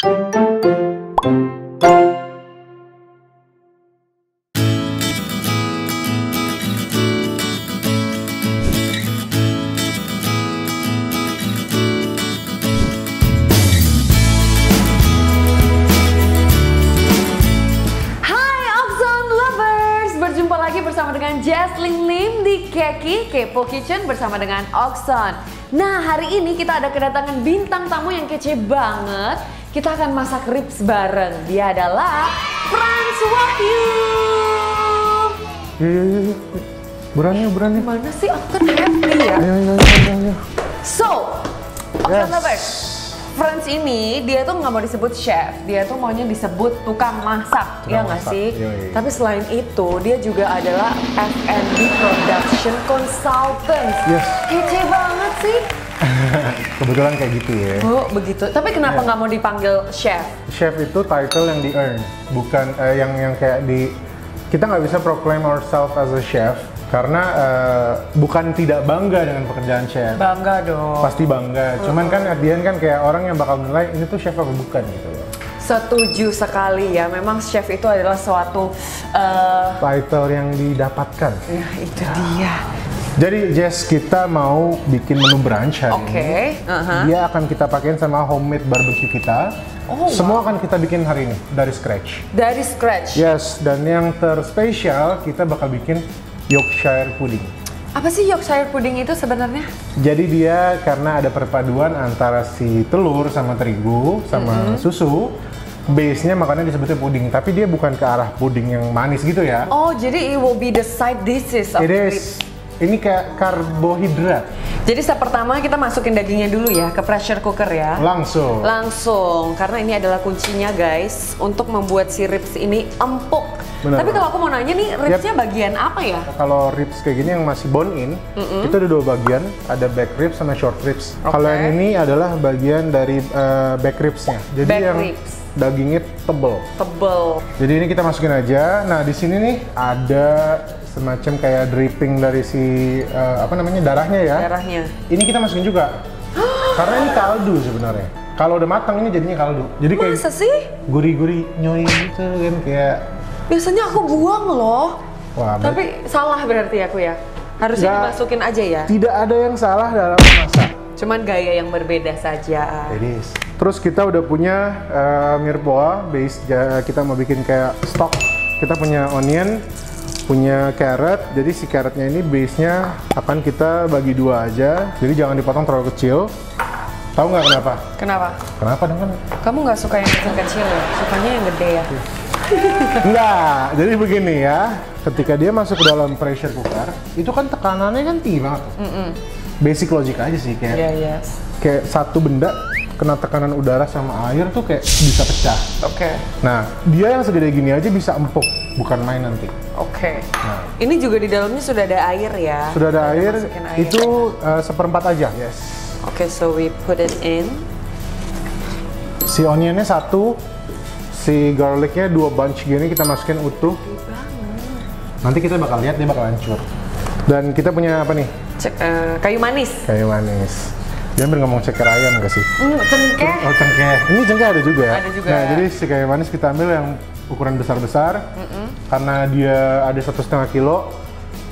Bersama dengan Jesslyn Lim di Keki Kepo Kitchen bersama dengan Okson. Nah, hari ini kita ada kedatangan bintang tamu yang kece banget. Kita akan masak ribs bareng. Dia adalah Frans Wahyu. Berani. Mana sih Okson happy ya? Ayo. So, Okson lovers. Frans ini, dia tuh nggak mau disebut chef, dia tuh maunya disebut tukang masak, ya nggak sih? Yoi. Tapi selain itu, dia juga adalah F&B Production Consultant. Yes. Kece banget sih. Kebetulan kayak gitu ya. Oh, begitu. Tapi kenapa nggak mau dipanggil chef? Chef itu title yang di-earn, bukan yang kayak di... Kita nggak bisa proclaim ourselves as a chef, karena bukan tidak bangga dengan pekerjaan chef. Bangga dong. Pasti bangga, cuman kan at the end kan kayak orang yang bakal menilai ini tuh chef apa bukan gitu loh. Setuju sekali ya, memang chef itu adalah suatu Title yang didapatkan. ya itu dia. Jadi Jess, kita mau bikin menu brunch hari ini. Dia akan kita pakein sama homemade barbecue kita. Oh, Semua akan kita bikin hari ini dari scratch. Dari scratch. Yes, dan yang terspesial kita bakal bikin Yorkshire pudding. Apa sih Yorkshire pudding itu sebenarnya? Jadi dia karena ada perpaduan antara si telur sama terigu sama susu, base-nya makanya disebutnya pudding. Tapi dia bukan ke arah pudding yang manis gitu ya. Oh, jadi it will be the side dishes of It the is. Ini kayak karbohidrat. Jadi step pertama kita masukin dagingnya dulu ya ke pressure cooker ya. Langsung, karena ini adalah kuncinya guys untuk membuat si ribs ini empuk. Benar. Tapi kalau aku mau nanya nih, ribsnya bagian apa ya? Kalau ribs kayak gini yang masih bone in, itu ada dua bagian, ada back ribs sama short ribs. Kalau yang ini adalah bagian dari back ribsnya. Jadi Back yang ribs. dagingnya tebel. Jadi ini kita masukin aja. Nah di sini nih ada semacam kayak dripping dari si darahnya ya. Darahnya. Ini kita masukin juga. Karena ini kaldu sebenarnya. Kalau udah matang ini jadinya kaldu. Jadi kayak Masa sih? gurih-gurih nyoy gitu kan kayak. Biasanya aku buang loh. Wah, Tapi salah berarti aku ya. Harusnya Nggak. dimasukin aja ya. Tidak ada yang salah dalam memasak. Cuman gaya yang berbeda saja. Ladies. Terus kita udah punya mirepoix base, kita mau bikin kayak stok. Kita punya onion, punya carrot. Jadi si carrotnya ini base-nya akan kita bagi dua aja. Jadi jangan dipotong terlalu kecil. Tahu nggak kenapa? Kenapa? Kenapa dong kan? Kamu nggak suka yang kecil-kecil ya? Sukanya yang gede ya? Enggak, jadi begini ya. Ketika dia masuk ke dalam pressure cooker, itu kan tekanannya kan tinggi banget. Basic logic aja sih kayak. Iya. Kayak satu benda kena tekanan udara sama air tuh kayak bisa pecah. Oke. Nah, dia yang segede gini aja bisa empuk, bukan main nanti. Oke. Ini juga di dalamnya sudah ada air ya? Sudah ada air, masukin air. itu seperempat aja. Yes. Oke, so we put it in. Si onionnya satu, si garlicnya dua bunch gini kita masukin utuh. Nanti kita bakal lihat dia bakal hancur. Dan kita punya apa nih? Kayu manis. Kayu manis. Dia hampir ngomong ceker ayam gak sih? Cengkeh. Oh cengkeh. Ini cengkeh ada juga ya? Ada juga. Nah jadi si kayu manis kita ambil yang ukuran besar-besar. Karena dia ada 1,5 kilo.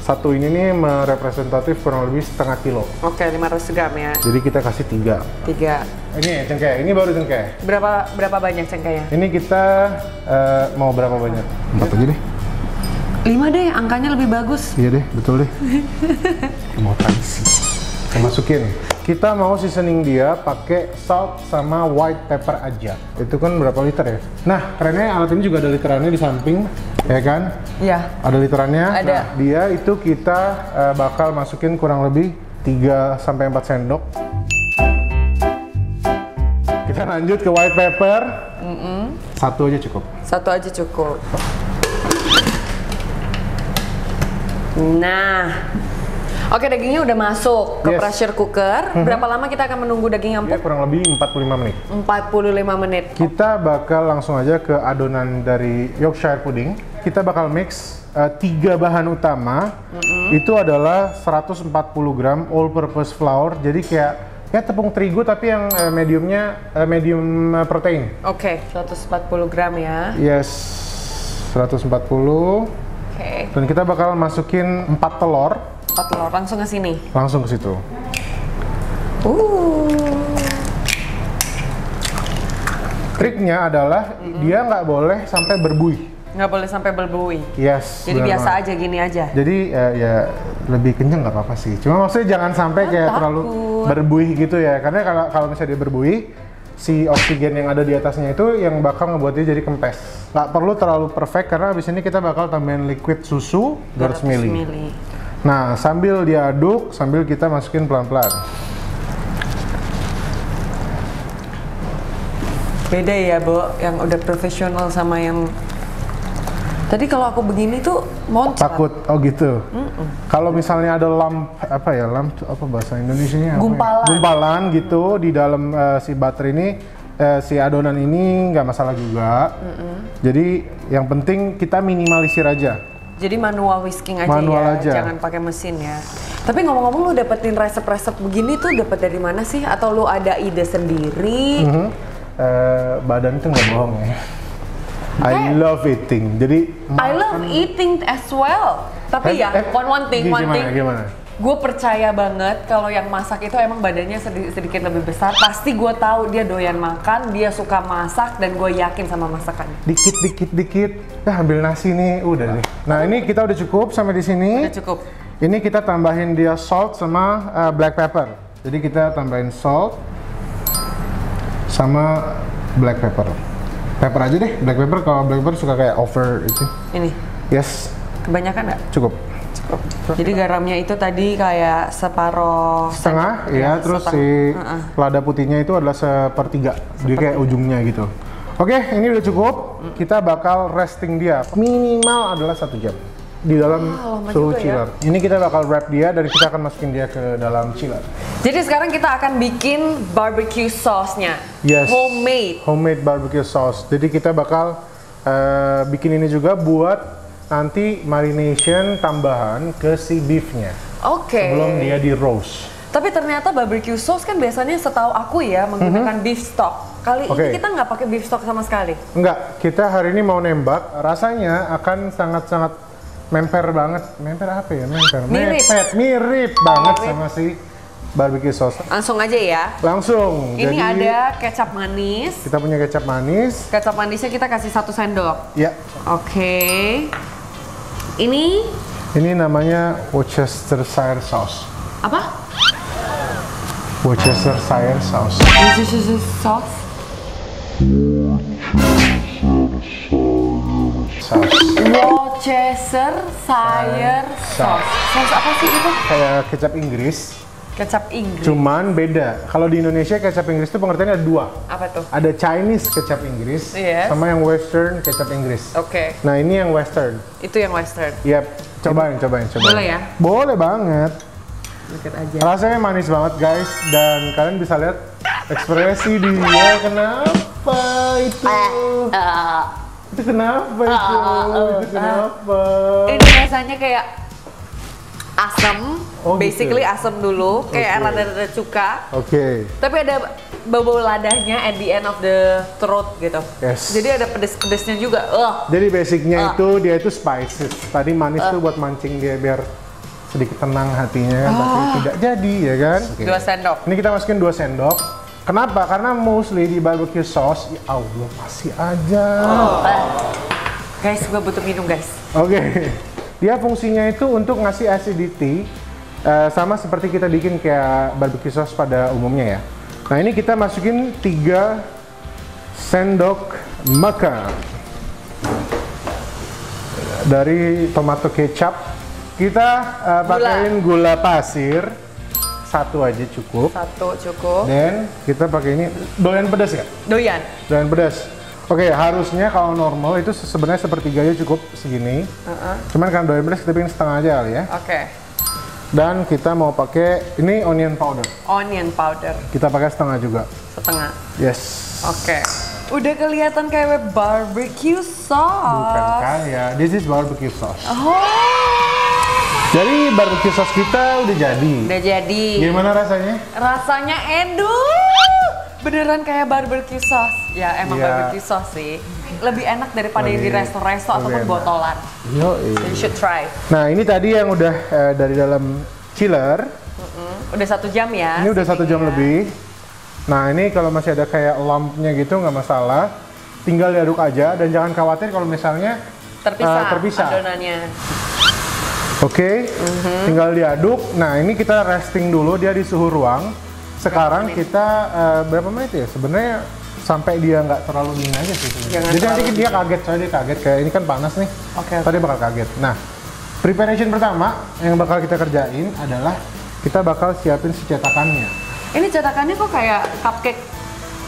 Satu ini nih merepresentatif kurang lebih setengah kilo. Oke, 500 gram ya. Jadi kita kasih 3. 3. Ini cengkeh, ini baru cengkeh. Berapa banyak cengkehnya? Ini kita mau berapa banyak? 4 aja deh. 5 deh, angkanya lebih bagus. Iya deh, betul deh. Mau tradisi. Kita masukin. Kita mau seasoning dia pakai salt sama white pepper aja. Itu kan berapa liter ya? Nah, kerennya alat ini juga ada literannya di samping, ya kan? Iya. Ada literannya. Ada. Nah, dia itu kita bakal masukin kurang lebih 3 sampai 4 sendok. Kita lanjut ke white pepper. Satu aja cukup. Satu aja cukup. Nah, oke, dagingnya udah masuk ke Yes. pressure cooker. Berapa lama kita akan menunggu daging Dia empuk? kurang lebih 45 menit. 45 menit. Kita bakal langsung aja ke adonan dari Yorkshire pudding. Kita bakal mix 3 bahan utama. Itu adalah 140 gram all purpose flour. Jadi kayak Ya tepung terigu tapi yang mediumnya medium protein. Oke, 140 gram ya. Yes, 140. Oke. Dan kita bakal masukin 4 telur. 4 telur langsung ke sini. Langsung ke situ. Triknya adalah dia nggak boleh sampai berbuih. Nggak boleh sampai berbuih. Yes. Jadi biasa aja gini aja. Jadi ya lebih kenyang nggak apa-apa sih. Cuma maksudnya jangan sampai kayak terlalu berbuih gitu ya. Karena kalau misalnya dia berbuih, si oksigen yang ada di atasnya itu yang bakal ngebuat dia jadi kempes. Nggak perlu terlalu perfect karena abis ini kita bakal tambahin liquid susu 200 ml. Nah sambil diaduk, sambil kita masukin pelan-pelan. Beda ya, Bo, yang udah profesional sama yang tadi kalau aku begini tuh loncat. Takut, oh gitu. Kalau misalnya ada lamp apa bahasa Indonesianya? Gumpalan. Gumpalan gitu di dalam si butter ini, si adonan ini nggak masalah juga. Jadi yang penting kita minimalisir aja. Jadi manual whisking aja aja. Jangan pakai mesin ya. Tapi ngomong-ngomong, lu dapetin resep-resep begini tuh dapat dari mana sih? Atau lu ada ide sendiri? Badan tuh nggak bohong ya. I love eating. Jadi I love eating as well. Tapi one thing. Gimana? Gue percaya banget kalau yang masak itu emang badannya sedikit lebih besar. Pasti gue tahu dia doyan makan, dia suka masak, dan gue yakin sama masakannya. Dikit. Ambil nasi nih, udah deh. Nah ini kita udah cukup sampai di sini. Udah cukup. Ini kita tambahin dia salt sama black pepper. Jadi kita tambahin salt sama black pepper. Pepper aja deh, black pepper. Kalau black pepper suka kayak over itu. Ini? Yes. Kebanyakan nggak? Cukup. Jadi garamnya itu tadi kayak setengah, ya. Terus si lada putihnya itu adalah sepertiga. Jadi kayak ujungnya gitu. Oke, ini udah cukup. Kita bakal resting dia. Minimal adalah 1 jam di dalam suhu chiller. Ini kita bakal wrap dia dan kita akan masukin dia ke dalam chiller. Jadi sekarang kita akan bikin barbecue sauce-nya. Yes. Homemade barbecue sauce. Jadi kita bakal bikin ini juga buat nanti marination tambahan ke si beefnya. Oke. Sebelum dia di roast. Tapi ternyata barbecue sauce kan biasanya setahu aku ya menggunakan beef stock. Kali ini kita nggak pakai beef stock sama sekali. Enggak, kita hari ini mau nembak. Rasanya akan sangat-sangat memper banget. Memper apa ya? Mirip banget sama si barbecue sauce. Langsung aja ya. Langsung. Ini jadi, ada kecap manis. Kita punya kecap manis. Kecap manisnya kita kasih 1 sendok. Ya. Oke. Ini namanya Worcestershire sauce. Apa? Worcestershire sauce. Worcestershire sauce. Worcestershire sauce. Sauce apa sih itu? Kayak kecap Inggris. Kecap Inggris. Cuman beda. Kalau di Indonesia kecap Inggris itu pengertiannya ada 2. Apa tuh? Ada Chinese kecap Inggris sama yang Western kecap Inggris. Oke. Nah ini yang Western. Itu yang Western. Yap. Cobain. Boleh ya? Boleh banget. Dikit aja. Rasanya manis banget guys, dan kalian bisa lihat ekspresi dia. Kenapa itu? Itu kenapa itu? Itu kenapa? Ini rasanya kayak asam, basically asam dulu, kayak rada-rada cuka. Tapi ada bau ladahnya at the end of the throat gitu. Yes. Jadi ada pedes-pedesnya juga. Jadi basicnya itu dia itu spices. Tadi manis tuh buat mancing dia biar sedikit tenang hatinya, tapi tidak jadi ya kan. 2 sendok. Ini kita masukin 2 sendok. Kenapa? Karena mostly di barbecue sauce, ya Allah masih aja. Guys, gue butuh minum guys. Dia fungsinya itu untuk ngasih acidity, sama seperti kita bikin kayak barbecue sauce pada umumnya ya. Nah ini kita masukin 3 sendok makan dari tomato kecap. Kita pakein gula pasir 1 aja cukup. 1 cukup. Dan kita pakai ini doyan pedas ya? Doyan Pedas. Oke, harusnya kalau normal itu sebenarnya sepertiga aja cukup segini. Cuman kan doyan pedas kita bikin setengah aja kali ya. Dan kita mau pakai ini onion powder. Kita pakai setengah juga. Yes. Udah kelihatan kayak barbecue sauce. Bukan kayak, this is barbecue sauce. Jadi barbecue sauce kita udah jadi. Udah jadi. Gimana rasanya? Rasanya eduh. Beneran kayak barbecue sauce. Ya emang Iya. barbecue sauce sih. Lebih enak daripada yang di Lebih- resto-resto lebih ataupun enak. botolan. Yoi. You should try. Nah ini tadi yang udah dari dalam chiller. Udah 1 jam ya. Ini udah 1 jam steamingnya. lebih. Nah ini kalau masih ada kayak lumpnya gitu nggak masalah. Tinggal diaduk aja dan jangan khawatir kalau misalnya Terpisah adonannya. Oke, tinggal diaduk. Nah ini kita resting dulu dia di suhu ruang. Sekarang kita berapa menit ya? Sebenarnya sampai dia nggak terlalu dingin aja sih. sebenarnya. Jangan Jadi nanti terlalu dia kaget, soalnya dia kaget kayak ini kan panas nih. Oke. Tadi bakal kaget. Nah, preparation pertama yang bakal kita kerjain adalah kita bakal siapin si cetakannya. Ini cetakannya kok kayak cupcake.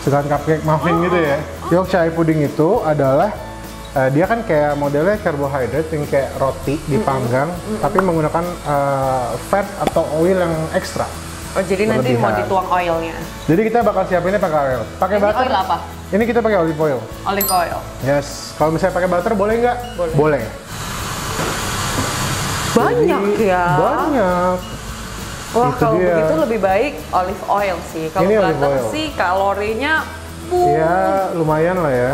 Cetakan cupcake muffin gitu ya. Yorkshire pudding itu adalah dia kan kayak modelnya carbohydrate yang kayak roti dipanggang, tapi menggunakan fat atau oil yang ekstra. Oh jadi nanti mau Berlebihan. dituang oilnya. Jadi kita bakal siapinnya pakai oil. Pakai Ini butter. oil apa? Ini kita pakai olive oil. Olive oil. Yes. Kalau misalnya pakai butter boleh nggak? Boleh. Banyak Jadi, ya. Banyak. Wah Itu kalau dia. begitu lebih baik olive oil sih. Kalau Ini olive butter oil. sih kalorinya Ya lumayan lah ya.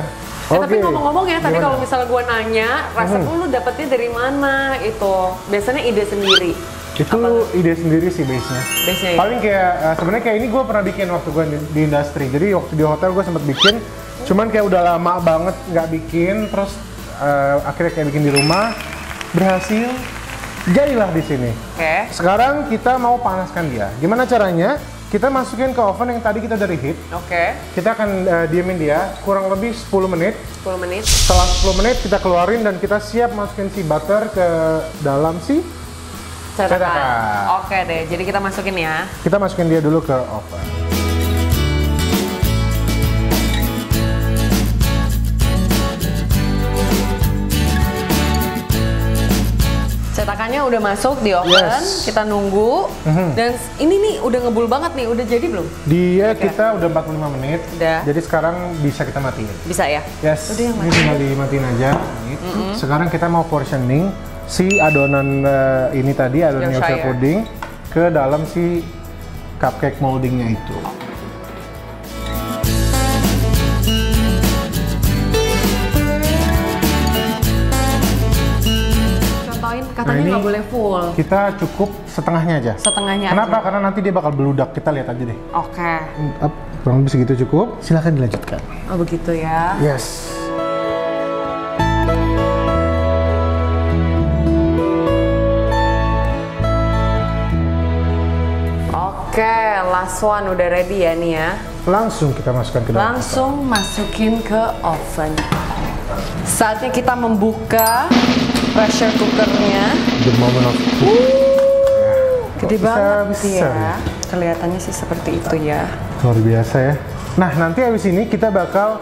tapi ngomong-ngomong ya, tadi Gimana? kalau misalnya gue nanya, resep lu dapetnya dari mana itu? Biasanya ide sendiri. Itu ide sendiri sih base-nya. Biasanya ya? Paling kayak sebenarnya kayak ini gue pernah bikin waktu gue di industri. Jadi waktu di hotel gue sempet bikin, cuman kayak udah lama banget nggak bikin, terus akhirnya kayak bikin di rumah, berhasil, jadilah di sini. Oke. Sekarang kita mau panaskan dia. Gimana caranya? Kita masukin ke oven yang tadi kita dari heat. Oke. Kita akan diemin dia kurang lebih 10 menit. 10 menit. Setelah 10 menit kita keluarin dan kita siap masukin si butter ke dalam si cetakan. Oke deh, jadi kita masukin ya. Kita masukin dia dulu ke oven. Cetakannya udah masuk di oven, Yes. kita nunggu. Dan ini nih udah ngebul banget nih, udah jadi belum? Dia kita udah 45 menit. Udah. Jadi sekarang bisa kita matiin. Bisa ya? Yes. Udah yang Ini tinggal dimatiin aja. Gitu. Sekarang kita mau portioning si adonan ini tadi, adonan Yorkshire Yorkshire. pudding ke dalam si cupcake moldingnya itu. Contohin, Nah, katanya ini nggak boleh full. Kita cukup setengahnya aja. Setengahnya Kenapa? aja. Karena nanti dia bakal beludak. Kita lihat aja deh. Oke. Up, kurang lebih segitu cukup. Silahkan dilanjutkan. Oh begitu ya. Yes. Oke, last one udah ready ya nih ya. Langsung kita masukkan ke dalam. Langsung masukin ke oven. Saatnya kita membuka pressure cookernya. The moment of Gede Kok banget besar ya. Kelihatannya sih seperti itu ya. luar biasa ya. Nah nanti habis ini kita bakal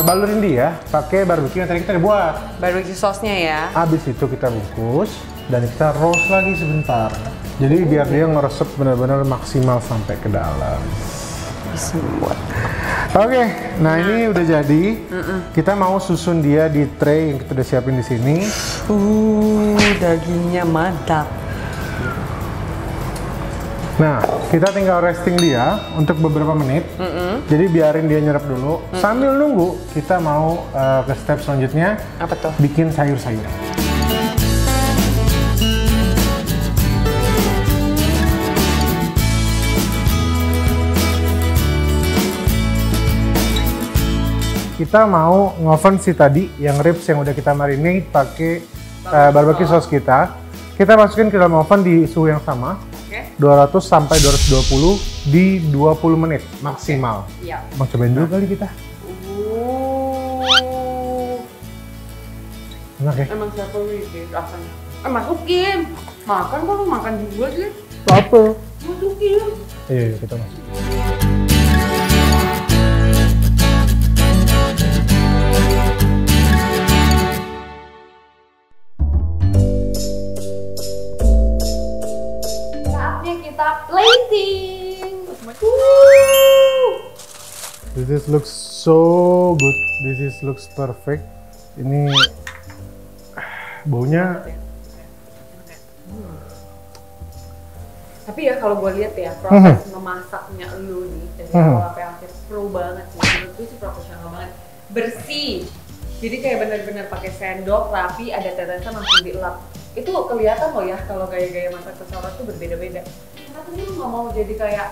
balurin dia pakai barbecue yang tadi kita udah buat. Barbecue sauce-nya ya. Habis itu kita bungkus dan kita roast lagi sebentar. Jadi biar dia ngeresep benar-benar maksimal sampai ke dalam. Bisa membuat. Oke, nah ini udah jadi. Kita mau susun dia di tray yang kita udah siapin di sini. Dagingnya mantap. Nah, kita tinggal resting dia untuk beberapa menit. Jadi biarin dia nyerap dulu. Sambil nunggu, kita mau ke step selanjutnya, Apa tuh? bikin sayur-sayuran. Kita mau ngoven si tadi yang ribs yang udah kita marinate pakai barbecue sauce kita. Kita masukin ke dalam oven di suhu yang sama. Oke. 200 sampai 220 di 20 menit maksimal. Iya. Bang cobain dulu kali kita. Enak ya? Emang siapa bikin rasanya? Masukin. Makan kok lu makan juga sih. Apa? Masukin. Iya, kita masuk. Saatnya kita plating. This looks so good. This looks perfect. Ini baunya Tapi ya kalau gue lihat ya proses memasaknya lu nih dari awal sampai akhir pro banget sih. Menurut gue sih profesional banget, bersih. Jadi kayak benar-benar pakai sendok rapi, ada tetesan langsung dielap. Itu kelihatan loh ya kalau gaya-gaya masak seseorang tuh berbeda-beda. Kenapa sih lu nggak mau jadi kayak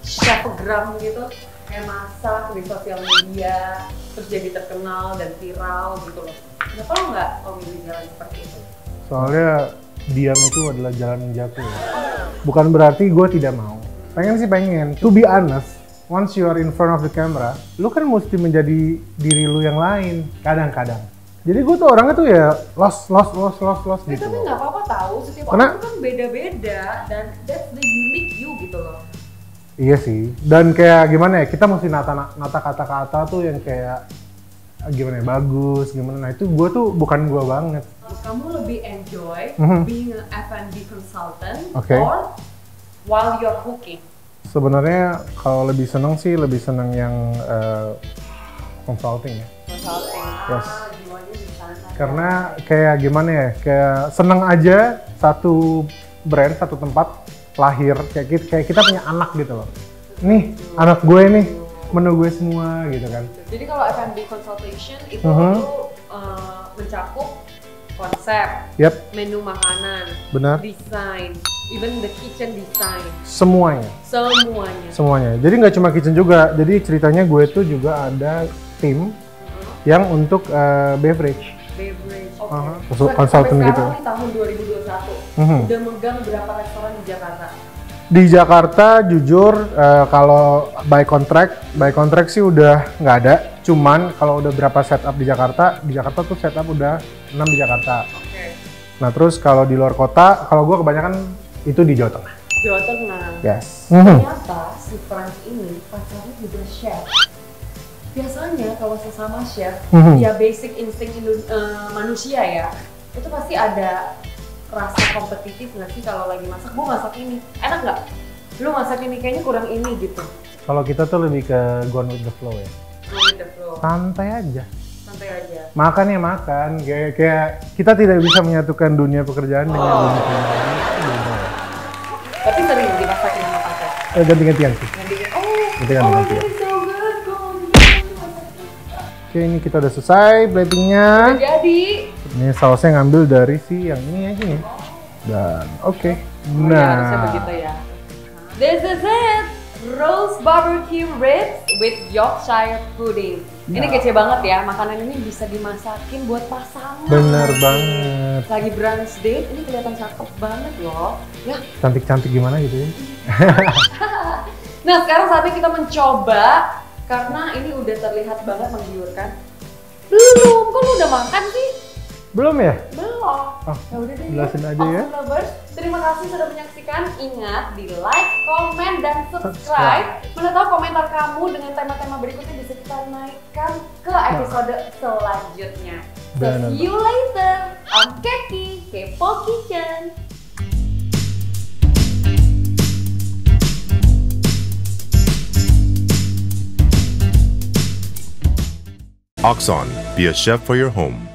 chefgram gitu, kayak masak di sosial media, terus jadi terkenal dan viral gitu loh? Kenapa lo nggak memilih jalan seperti itu? Soalnya diam itu adalah jalan menjauh. Bukan berarti gue tidak mau. Pengen sih pengen. To be honest, once you are in front of the camera, lu kan mesti menjadi diri lu yang lain. Kadang-kadang. Jadi gue tuh orangnya tuh ya lost gitu. Tapi nggak apa-apa tahu. Setiap Karena, orang tuh kan beda-beda dan that's the unique you gitu loh. Iya sih. Dan kayak gimana ya? Kita mesti nata kata-kata tuh yang kayak gimana ya? Bagus, gimana? Nah itu gue tuh bukan gue banget. Kamu lebih enjoy being an F&B consultant Okay. or while you're cooking? Sebenarnya kalau lebih seneng sih lebih seneng yang consulting ya. Consulting. Yes. Jiwanya di sana. Karena kayak gimana ya? Kayak seneng aja satu brand, satu tempat lahir kayak kita punya anak gitu loh. Nih anak gue nih, menu gue semua gitu kan. Jadi kalau F&B consultation itu tuh mencakup konsep, menu makanan, Benar. desain, even the kitchen design, Semuanya. Jadi nggak cuma kitchen juga. Jadi ceritanya gue tuh juga ada tim yang untuk beverage. Oke. Konsultan gitu. Sekarang nih tahun 2021, udah megang berapa restoran di Jakarta? Di Jakarta jujur kalau by contract sih udah nggak ada. Cuman kalau udah berapa setup di Jakarta tuh setup udah 6 di Jakarta. Oke. Nah terus kalau di luar kota, kalau gue kebanyakan itu di Jawa Tengah. Jawa Tengah. Yes. Ternyata si Frank ini pacarnya juga chef. Biasanya kalau sesama chef, ya basic insting manusia ya, itu pasti ada rasa kompetitif nggak sih kalau lagi masak? Gue masak ini, enak nggak? Lu masak ini kayaknya kurang ini gitu. Kalau kita tuh lebih ke gone with the flow ya. Go with the flow. Santai aja. Makan ya makan. Kayak kita tidak bisa menyatukan dunia pekerjaan dengan dunia pekerjaan. Tapi sering dimasakin sama pacar. Ganti-gantian sih. Ganti-gantian. So good, Oke, ini kita udah selesai platingnya. udah jadi. Ini sausnya ngambil dari si yang ini aja nih. Dan oke. Ya, harusnya begitu ya. This is it, roast barbecue ribs with Yorkshire pudding. Ini kece banget ya, makanan ini bisa dimasakin buat pasangan. Bener banget. Lagi brunch date, ini kelihatan cakep banget loh. Ya. Cantik-cantik gimana gitu ya. Nah sekarang saatnya kita mencoba, karena ini udah terlihat banget menggiurkan. Belum, kok lu udah makan sih? Belum ya? Belum. Ya udah deh. Jelasin aja ya. Awesome lovers, terima kasih sudah menyaksikan. Ingat di like, comment, dan subscribe. Mana tahu komentar kamu dengan tema-tema berikutnya bisa kita naikkan ke episode selanjutnya. So see you later. I'm Keki, Kepo Kitchen. Oxon, be a chef for your home.